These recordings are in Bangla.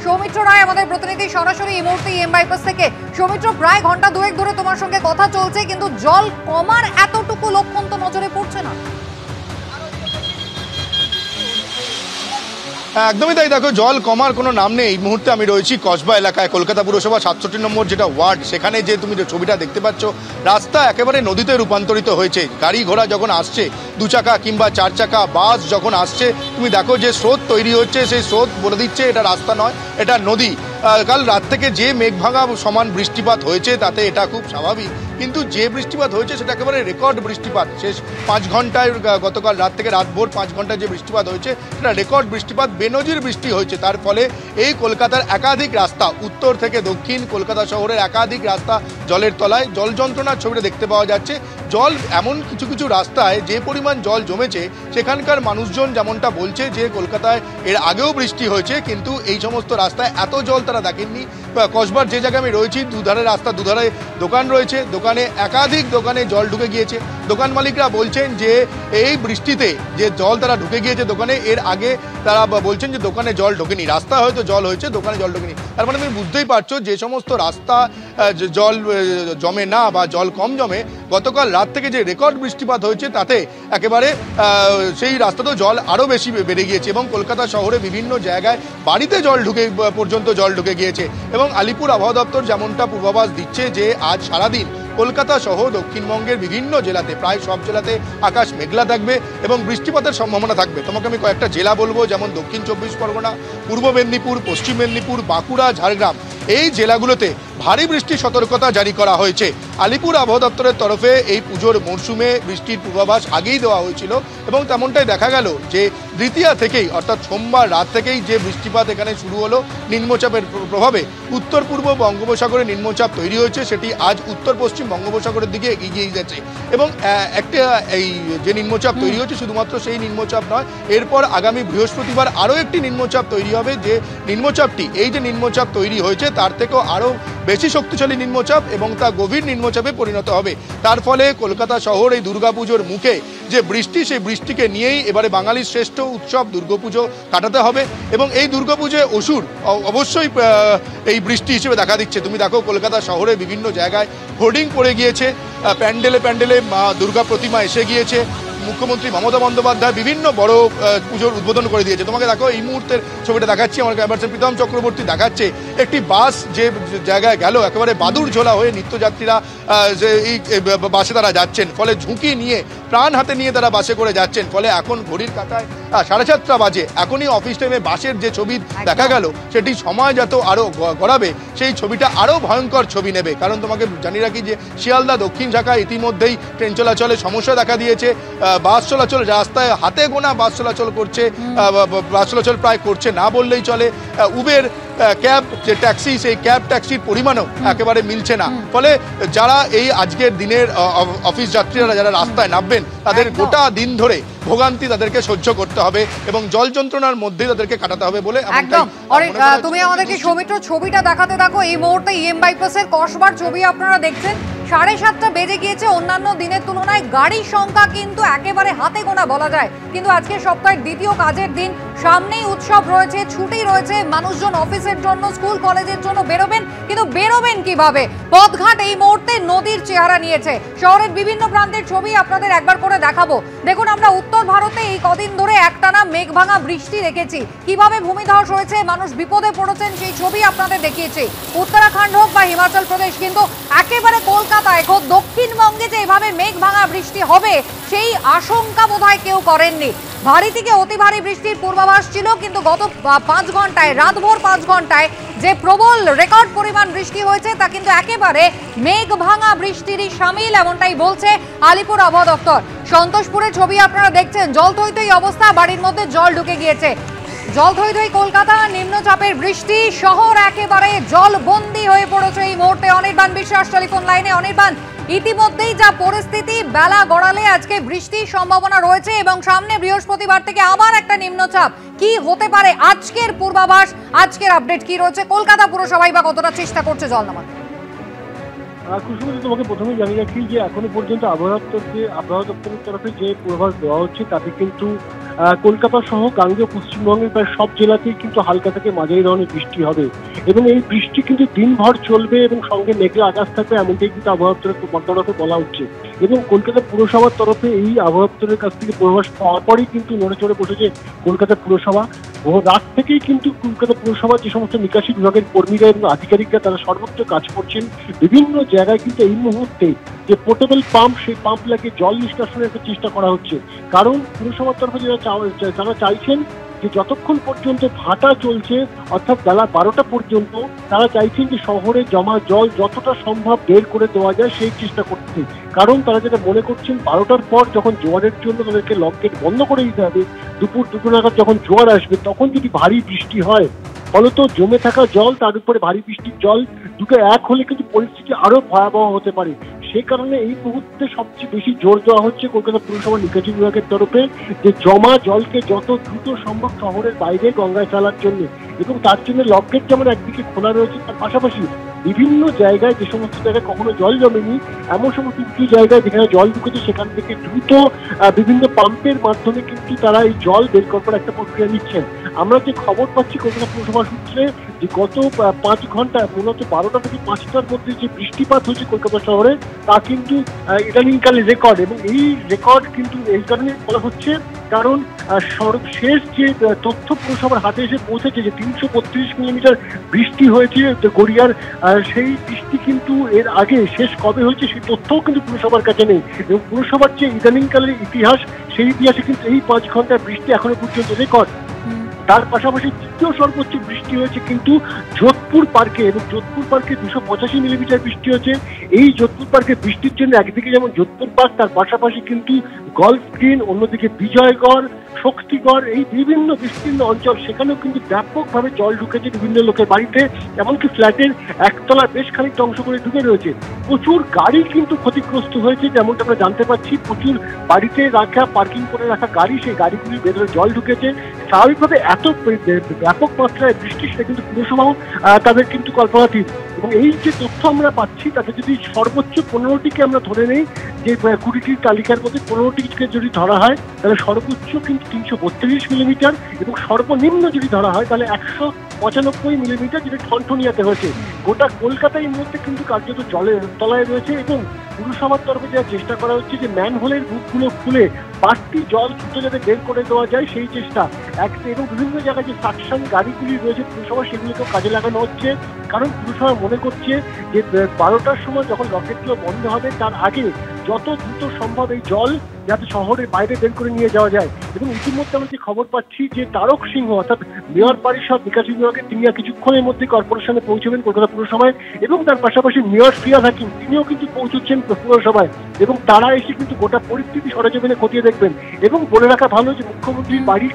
সৌমিত্র রায় আমাদের প্রতিনিধি সরাসরি এই মুহূর্তে এম বাইপাস থেকে। সৌমিত্র, প্রায় ঘন্টা দুয়েক ধরে তোমার সঙ্গে কথা চলছে, কিন্তু জল কমার এতটুকু লক্ষণ তো নজরে পড়ছে না। একদমই তাই, দেখো জল কমার কোনো নাম নেই। এই মুহূর্তে আমি রয়েছি কসবা এলাকায়, কলকাতা পুরসভা 67 নম্বর যেটা ওয়ার্ড, সেখানে যে তুমি যে ছবিটা দেখতে পাচ্ছ, রাস্তা একেবারে নদীতে রূপান্তরিত হয়েছে। গাড়ি ঘোড়া যখন আসছে, 2 চাকা কিংবা 4 চাকা বাস যখন আসছে, তুমি দেখো যে স্রোত তৈরি হচ্ছে, সেই স্রোত বলে দিচ্ছে এটা রাস্তা নয়, এটা নদী। কাল রাত থেকে যে মেঘভাঙা সমান বৃষ্টিপাত হয়েছে তাতে এটা খুব স্বাভাবিক, কিন্তু যে বৃষ্টিপাত হয়েছে সেটা একেবারে রেকর্ড বৃষ্টিপাত। শেষ 5 ঘন্টায়, গতকাল রাত থেকে রাত ভোর 5 ঘন্টায় যে বৃষ্টিপাত হয়েছে সেটা রেকর্ড বৃষ্টিপাত, বেনজির বৃষ্টি হয়েছে। তার ফলে এই কলকাতার একাধিক রাস্তা, উত্তর থেকে দক্ষিণ কলকাতা শহরের একাধিক রাস্তা জলের তলায়। জল যন্ত্রণার ছবিটা দেখতে পাওয়া যাচ্ছে। জল এমন কিছু কিছু রাস্তায় যে পরিমাণ জল জমেছে, সেখানকার মানুষজন যেমনটা বলছে যে কলকাতায় এর আগেও বৃষ্টি হয়েছে, কিন্তু এই সমস্ত রাস্তায় এত জল তারা দেখেননি। কসবার যে জায়গায় আমি রয়েছি, দুধারে রাস্তা, দুধারে দোকান রয়েছে, দোকানে একাধিক দোকানে জল ঢুকে গিয়েছে। দোকান মালিকরা বলছেন যে এই বৃষ্টিতে যে জল তারা ঢুকে গিয়েছে দোকানে, এর আগে তারা বলছেন যে দোকানে জল ঢোকেনি, রাস্তায় হয়তো জল হয়েছে, দোকানে জল ঢোকেনি। তার মানে তুমি বুঝতেই পারছো যে সমস্ত রাস্তা জল জমে না বা জল কম জমে, গতকাল রাত থেকে যে রেকর্ড বৃষ্টিপাত হয়েছে তাতে একেবারে সেই রাস্তাতেও জল আরও বেশি বেড়ে গিয়েছে এবং কলকাতা শহরে বিভিন্ন জায়গায় বাড়িতে জল ঢুকে পর্যন্ত জল ঢুকে গিয়েছে। এবং আলিপুর আবহাওয়া দপ্তর যেমনটা পূর্বাভাস দিচ্ছে যে আজ সারাদিন কলকাতা সহ দক্ষিণবঙ্গের বিভিন্ন জেলাতে, প্রায় সব জেলাতে আকাশ মেঘলা থাকবে এবং বৃষ্টিপাতের সম্ভাবনা থাকবে। তোমাকে আমি কয়েকটা জেলা বলবো, যেমন দক্ষিণ 24 পরগনা, পূর্ব মেদিনীপুর, পশ্চিম মেদিনীপুর, বাঁকুড়া, ঝাড়গ্রাম, এই জেলাগুলোতে ভারী বৃষ্টির সতর্কতা জারি করা হয়েছে। আলিপুর আবহাওয়া দপ্তরের তরফে এই পুজোর মরশুমে বৃষ্টির পূর্বাভাস আগেই দেওয়া হয়েছিল এবং তেমনটাই দেখা গেল যে দ্বিতীয়া থেকেই, অর্থাৎ সোমবার রাত থেকেই যে বৃষ্টিপাত এখানে শুরু হলো নিম্নচাপের প্রভাবে, উত্তর পূর্ব বঙ্গোপসাগরে নিম্নচাপ তৈরি হয়েছে, সেটি আজ উত্তর পশ্চিম বঙ্গোপসাগরের দিকে এগিয়ে যাচ্ছে। এবং একটা এই যে নিম্নচাপ তৈরি হচ্ছে, শুধুমাত্র সেই নিম্নচাপ নয়, এরপর আগামী বৃহস্পতিবার আরও একটি নিম্নচাপ তৈরি হবে, যে নিম্নচাপটি, এই যে নিম্নচাপ তৈরি হয়েছে তার থেকেও আরও বেশি শক্তিশালী নিম্নচাপ এবং তা গভীর নিম্নচাপে পরিণত হবে। তার ফলে কলকাতা শহর এই দুর্গাপুজোর মুখে যে বৃষ্টি, সেই বৃষ্টিকে নিয়েই এবারে বাঙালির শ্রেষ্ঠ উৎসব দুর্গাপুজো কাটাতে হবে এবং এই দুর্গাপুজোয় অসুর অবশ্যই এই বৃষ্টি হিসেবে দেখা দিচ্ছে। তুমি দেখো কলকাতা শহরে বিভিন্ন জায়গায় হোর্ডিং পড়ে গিয়েছে, প্যান্ডেলে প্যান্ডেলে মা দুর্গা প্রতিমা এসে গিয়েছে। মুখ্যমন্ত্রী মমতা বন্দ্যোপাধ্যায় বিভিন্ন বড় পুজোর উদ্বোধন করে দিয়েছে। তোমাকে দেখো এই মুহূর্তের ছবিটা দেখাচ্ছি, আমার ক্যামেরাম্যান প্রীতম চক্রবর্তী দেখাচ্ছে একটি বাস যে জায়গায় গেল, একেবারে বাদুর ঝোলা হয়ে নিত্যযাত্রীরা যে এই বাসে তারা যাচ্ছেন, ফলে ঝুঁকি নিয়ে, প্রাণ হাতে নিয়ে তারা বাসে করে যাচ্ছেন। ফলে এখন ঘড়ির কাঁটায় 7:30 বাজে, এখনই অফিস টাইমে বাসের যে ছবি দেখা গেল, সেটি সময় যত আরও গড়াবে সেই ছবিটা আরও ভয়ঙ্কর ছবি নেবে। কারণ তোমাকে জানিয়ে রাখি যে শিয়ালদা দক্ষিণ ঢাকায় ইতিমধ্যেই ট্রেন চলাচলে সমস্যা দেখা দিয়েছে। বাস চলাচল, রাস্তায় হাতে গোনা বাস চলাচল করছে, বাস চলাচল প্রায় করছে না বললেই চলে। উবের, ক্যাব, যে ট্যাক্সি, সেই ক্যাব ট্যাক্সির পরিমাণও একেবারে মিলছে না। ফলে যারা এই আজকের দিনের অফিস যাত্রীরা যারা রাস্তায় নামবেন, তাদের গোটা দিন ধরে ভোগান্তি তাদেরকে সহ্য করতে হবে এবং জল যন্ত্রণার মধ্যে তাদেরকে কাটাতে হবে বলে একদম। তুমি আমাদেরকে সৌমিত্র ছবিটা দেখাতে থাকো। এই মুহূর্তে এম বাইপাসের কসবার ছবি আপনারা দেখছেন। 7:30 বেজে গিয়েছে। অন্যান্য দিনের তুলনায় গাড়ির সংখ্যা কিন্তু একেবারে হাতে গোনা বলা যায়, কিন্তু আজকে সপ্তাহের দ্বিতীয় কাজের দিন, সামনেই উৎসব রয়েছে, ছুটি রয়েছে, মানুষজন অফিসের জন্য, স্কুল কলেজের জন্য বেরোবেন, কিন্তু বেরোবেন কিভাবে? পথঘাট এই মুহূর্তে নদীর চেহারা নিয়েছে। শহরের বিভিন্ন প্রান্তের ছবি আপনাদের একবার করে দেখাবো। দেখুন, আমরা উত্তর ভারতে এই কদিন ধরে একটানা মেঘভাঙা বৃষ্টি দেখেছি, কিভাবে ভূমিধস হয়েছে, মানুষ বিপদে পড়েছেন, সেই ছবি আপনাদের দেখিয়েছি। উত্তরাখণ্ড হোক বা হিমাচল প্রদেশ, কিন্তু একেবারে কলকাতায়, খোদ দক্ষিণবঙ্গে যে এভাবে মেঘভাঙা বৃষ্টি হবে সেই আশঙ্কা বোধহয় কেউ করেননি। ভারী থেকে অতি ভারী বৃষ্টির পূর্বাভাস ছিল, কিন্তু গত 5 ঘন্টায়, রাতভর 5 ঘন্টায় যে প্রবল রেকর্ড পরিমাণ বৃষ্টি হয়েছে তা কিন্তু একেবারে মেঘ ভাঙা বৃষ্টিরই সামিল, এমনটাই বলছে আলিপুর আবহাওয়া দপ্তর। সন্তোষপুরের ছবি আপনারা দেখছেন, জল থই থই অবস্থা, বাড়ির মধ্যে জল ঢুকে গিয়েছে। জল থই থই কলকাতা, নিম্নচাপের বৃষ্টি, শহর একেবারে জলবন্দী হয়ে পড়েছে এই মুহূর্তে। অনির্বাণ বিশ্বাস টেলিফোন লাইনে। অনির্বাণ, ইতিমধ্যেই যা পরিস্থিতি, বেলা গড়ালে আজকে বৃষ্টির সম্ভাবনা রয়েছে এবং সামনে বৃহস্পতিবার থেকে আবার একটা নিম্নচাপ, কি হতে পারে আজকের পূর্বাভাস, আজকের আপডেট কি রয়েছে? কলকাতা পুরসভাই বা কতটা চেষ্টা করছে জল নামাতে? কুসুমতি, তোমাকে প্রথমে জানিয়ে রাখি যে এখনো পর্যন্ত আবহাওয়া দপ্তরের তরফে যে পূর্বাভাস দেওয়া হচ্ছে তাতে কিন্তু কলকাতা সহ গাঙ্গেয় পশ্চিমবঙ্গের প্রায় সব জেলাতেই কিন্তু হালকা থেকে মাঝারি ধরনের বৃষ্টি হবে এবং এই বৃষ্টি কিন্তু দিনভর চলবে এবং সঙ্গে মেঘলা আকাশ থাকবে, এমনটাই কিন্তু আবহাওয়া দপ্তরের তরফে বলা হচ্ছে। এবং কলকাতা পুরসভার তরফে এই আবহাওয়া দপ্তরের কাছ থেকে পূর্বাভাস পাওয়ার পরই কিন্তু নড়ে চড়ে বসেছে কলকাতা পুরসভা। ও রাত থেকেই কিন্তু কলকাতা পুরসভার যে সমস্ত নিকাশি বিভাগের কর্মীরা এবং আধিকারিকরা তারা সর্বত্র কাজ করছেন। বিভিন্ন জায়গায় কিন্তু এই মুহূর্তে যে পোর্টেবল পাম্প, সেই পাম্প লাগিয়ে জল নিষ্কাশনের একটা চেষ্টা করা হচ্ছে। কারণ পুরসভার তরফে যারা চাইছেন যে যতক্ষণ পর্যন্ত ভাটা চলছে অর্থাৎ বেলা 12টা পর্যন্ত তারা চাইছেন যে শহরে জমা জল যতটা সম্ভব বের করে দেওয়া যায় সেই চেষ্টা করতে। কারণ তারা যেটা মনে করছেন 12টার পর যখন জোয়ারের জন্য তাদেরকে লক গেট বন্ধ করে দিতে হবে, দুপুর 2টো নাগাদ যখন জোয়ার আসবে তখন যদি ভারী বৃষ্টি হয় ফলত জমে থাকা জল তার উপরে ভারী বৃষ্টির জল দুটো এক হলে কিন্তু পরিস্থিতি আরো ভয়াবহ হতে পারে। সেই কারণে এই মুহূর্তে সবচেয়ে বেশি জোর দেওয়া হচ্ছে কলকাতা পুরসভার নিকাশি বিভাগের তরফে যে জমা জলকে যত দ্রুত সম্ভব শহরের বাইরে গঙ্গায় ফেলার জন্য। এবং তার জন্য লকগেট যেমন একদিকে খোলা রয়েছে, তার পাশাপাশি বিভিন্ন জায়গায় যে সমস্ত জায়গায় কখনো জল জমেনি এমন সমস্ত কিছু জায়গায় যেখানে জল ঢুকেছে সেখান থেকে দ্রুত বিভিন্ন পাম্পের মাধ্যমে কিন্তু তারা এই জল বের করার একটা প্রক্রিয়া নিচ্ছেন। আমরা যে খবর পাচ্ছি কলকাতা পুরসভা সূত্রে যে গত 5 ঘন্টা মূলত 12টা থেকে 5টার মধ্যে যে বৃষ্টিপাত হয়েছে কলকাতা শহরে তা কিন্তু ইদানিংকালে রেকর্ড। এবং এই রেকর্ড কিন্তু এই কারণে বলা হচ্ছে কারণ সর্বশেষ যে তথ্য পুরসভার হাতে এসে পৌঁছেছে যে 332 মিলিমিটার বৃষ্টি হয়েছে গড়িয়ার, সেই বৃষ্টি কিন্তু এর আগে শেষ কবে হয়েছে সেই তথ্যও কিন্তু পুরসভার কাছে নেই। এবং পুরসভার যে ইদানিংকালের ইতিহাস সেই ইতিহাসে কিন্তু এই 5 ঘন্টার বৃষ্টি এখনো পর্যন্ত রেকর্ড। তার পাশাপাশি দ্বিতীয় সর্বোচ্চ বৃষ্টি হয়েছে কিন্তু যোধপুর পার্কে, এবং যোধপুর পার্কে 285 মিলিমিটার বৃষ্টি হয়েছে। এই যোধপুর পার্কে বৃষ্টির জন্য একদিকে যেমন যোধপুর পার্ক, তার পাশাপাশি কিন্তু গলফ গ্রিন, অন্যদিকে বিজয়গড়, শক্তিগড়, এই বিভিন্ন বিস্তীর্ণ অঞ্চল সেখানেও কিন্তু ব্যাপকভাবে জল ঢুকেছে বিভিন্ন লোকের বাড়িতে, এমনকি ফ্ল্যাটের একতলা বেশ খানিকটা অংশ করে ঢুকে রয়েছে। প্রচুর গাড়ি কিন্তু ক্ষতিগ্রস্ত হয়েছে, যেমনটা আমরা জানতে পারছি প্রচুর বাড়িতে রাখা পার্কিং করে রাখা গাড়ি, সেই গাড়িগুলির ভেতরে জল ঢুকেছে। স্বাভাবিকভাবে এত ব্যাপক মাত্রায় বৃষ্টি সেটা কিন্তু পুরসভাও তাদের কিন্তু কল্পনাতীত। এবং এই যে তথ্য আমরা পাচ্ছি তাতে যদি সর্বোচ্চ 15টিকে আমরা ধরে নেই যে 20টির তালিকার মধ্যে 15টিকে যদি ধরা হয় তাহলে সর্বোচ্চ কিন্তু 332 মিলিমিটার এবং সর্বনিম্ন যদি ধরা হয় তাহলে 195 মিলিমিটার, যেটা ঠনঠনিয়াতে হয়েছে। গোটা কলকাতা এই মুহূর্তে কিন্তু কার্যত জলের তলায় রয়েছে এবং পুরসভার তরফে যা চেষ্টা করা হচ্ছে যে ম্যানহোলের মুখগুলো খুলে বাড়তি জল দ্রুত যাতে বের করে দেওয়া যায় সেই চেষ্টা। এবং বিভিন্ন জায়গায় যে সাকশন গাড়িগুলি রয়েছে পুরসভা সেগুলোকেও কাজে লাগানো হচ্ছে। কারণ পুরসভা মনে করছে যে 12টার সময় যখন রকেটগুলো বন্ধ হবে তার আগে যত দ্রুত সম্ভব এই জল যাতে শহরের বাইরে বের করে নিয়ে যাওয়া যায়। এবং ইতিমধ্যে আমরা যে খবর পাচ্ছি যে তারক সিংহ অর্থাৎ মেয়র পরিষদ নিকাশি বিভাগের তিনি কিছুক্ষণের মধ্যে কর্পোরেশনে পৌঁছবেন কলকাতা পুরসভায়, এবং তার পাশাপাশি মেয়র ফিয়াদ হাকিম তিনিও কিন্তু পৌঁছচ্ছেন পুরসভায় এবং তারা এসে কিন্তু গোটা পরিস্থিতি সরেজমিনে খতিয়ে দেখবেন। এবং বলে রাখা ভালো যে মুখ্যমন্ত্রীর বাড়ির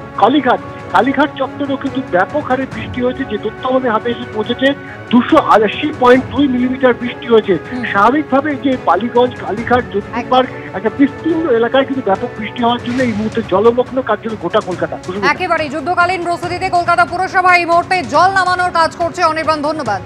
কালীঘাট চত্বরেও কিন্তু ব্যাপক হারে বৃষ্টি হয়েছে, যে তথ্য আমাদের হাতে এসে পৌঁছেছে 280.2 মিলিমিটার বৃষ্টি হয়েছে। স্বাভাবিকভাবে যে বালিগঞ্জ, কালীঘাট, যোধপুর পার্ক একটা বিস্তীর্ণ এলাকায় কিন্তু ব্যাপক বৃষ্টি হওয়ার জন্য এই মুহূর্তে জলমগ্ন কার্যত গোটা কলকাতা। একেবারে যুদ্ধকালীন প্রস্তুতিতে কলকাতা পুরসভা এই মুহূর্তে জল নামানোর কাজ করছে। অনির্বাণ, ধন্যবাদ।